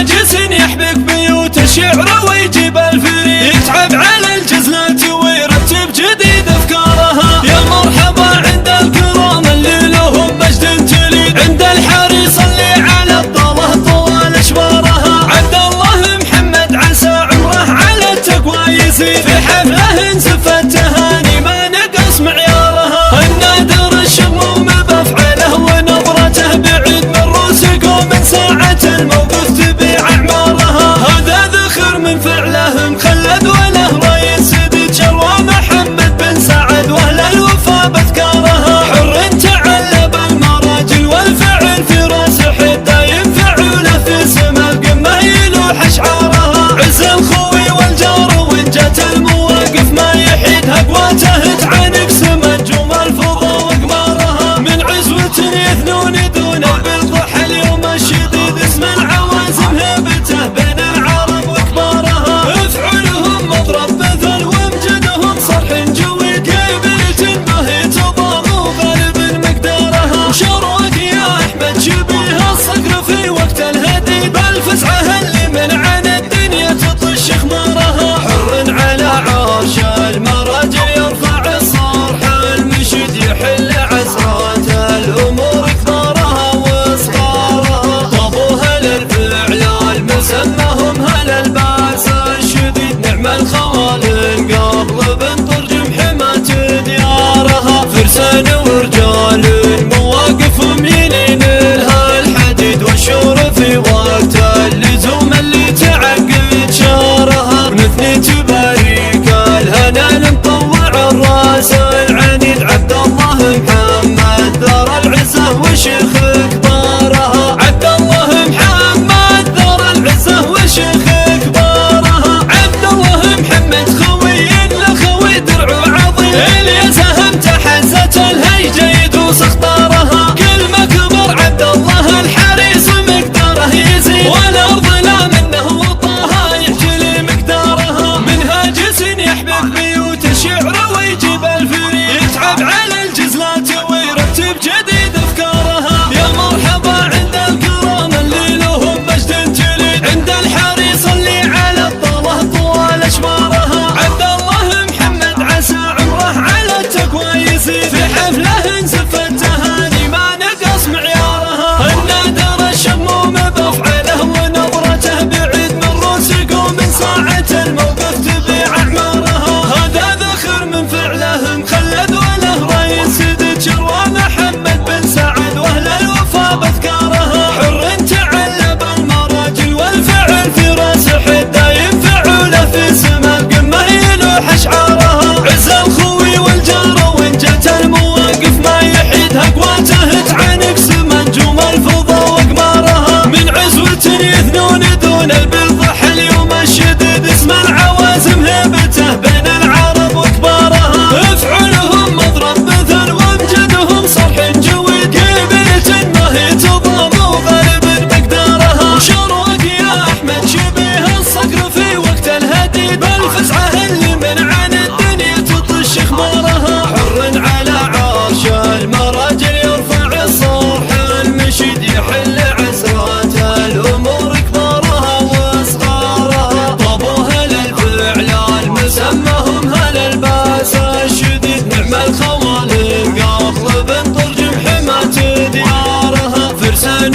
هاجس يحبك بيوت الشعر ويجيب الفريق، يتعب على الجزلات ويرتب جديد افكارها. يا مرحبا عند الكرام اللي لهم مجد تليد، عند الحريص اللي على الضاله طوال اشبارها. عبد الله محمد عسى عمره على التقوى يزيد، في حفله انزف التهاني ما نقص معيارها. النادر الشموم بافعاله ونظرته بعيد من روسك، ومن ساعة الموقف تبيع اعمارها. هذا ذخر من فعله مخلد وله راي سديد، شروى محمد بن سعد واهل الوفا باذكارها. حر تعلى بالمراجل والفعل في راس حده، ينفعله في سما القمه يلوح اشعارها. عز الخوي والجار وان جت المواقف ما يحيدها، قواته تعانق سما نجوم الفضا واقمارها. من عزوة يثنون دون بالضح اليوم الشديد، اسم العوازم هيبته بين العرب وكبارها. افعلهم مضرب مثل وامجدهم صرح جويد، قبلة به تضام وغالب مقدارها. شروق يا احمد شبيه الصقر في وقت الهديد، بالفزعه اللي من عن الدنيا تطش خمارها. حر على عرش المراجل يرفع الصرح المشد، يحل عسرات الامور كبارها واصغارها. طابوها للفعل المسمى هم هل الباس الشديد، نعم الخوالق قبل بنترجم حماة ديارها. فرسان ورجال مواقفهم يلين لها الحديد، والشور في وقت اللزوم اللي تعقد شارها. نثني تباريك الهنا المطوع الراس العنيد، عبد الله محمد ذر العزه وشيخ كبارها. عبد الله محمد ذر العزه وشيخ كبارها. عبد الله محمد خوي لخوي درع عظيم، اللي سهم تحزت الهيجه يدوس اخطارها. كل ما كبر عبد الله الحريص مقداره يزيد، والارض لا منه وطاها يحجل مقدارها. من هاجس يحبك بيوت الشعر ويجيب الفريق، يتعب على الجزلات ويرتب جديد افكارها. يا مرحبا عند الكرام اللي لهم مجد تليد، عند الحريص اللي على الضاله طوال اشبارها. عبد الله محمد عسى عمره على التقوى يزيد، في حفله انزف التهاني ما نقص معيارها. النادر الشموم بافعاله ونظرته بعيد من روسك، ومن ساعة الموقف تبيع اعمارها. هذا ذخر من فعله مخلد وله راي سديد، شروى محمد بن سعد واهل الوفا باذكارها. حر تعلى بالمراجل والفعل في راس حده، ينفعله في سما القمه يلوح اشعارها. عز الخوي والجار وان جت المواقف ما يحيدها، قواته تعانق سما نجوم الفضا واقمارها. من عزوة يثنون دون بالضح اليوم الشديد، اسم العوازم هيبته بين العرب وكبارها. افعلهم مضرب مثل وامجدهم صرح جويد، قبلة به تضام وغالب مقدارها. شروق يا احمد شبيه الصقر في وقت الهديد، بالفزعه اللي من عن الدنيا تطش خمارها. حر على عرش المراجل يرفع الصرح المشيد، يحل عسرات الامور كبارها واصغارها. طابوها للفعل المسمى هم هل الباس الشديد، نعم الخوالق قبل بنترجم حماة ديارها. فرسان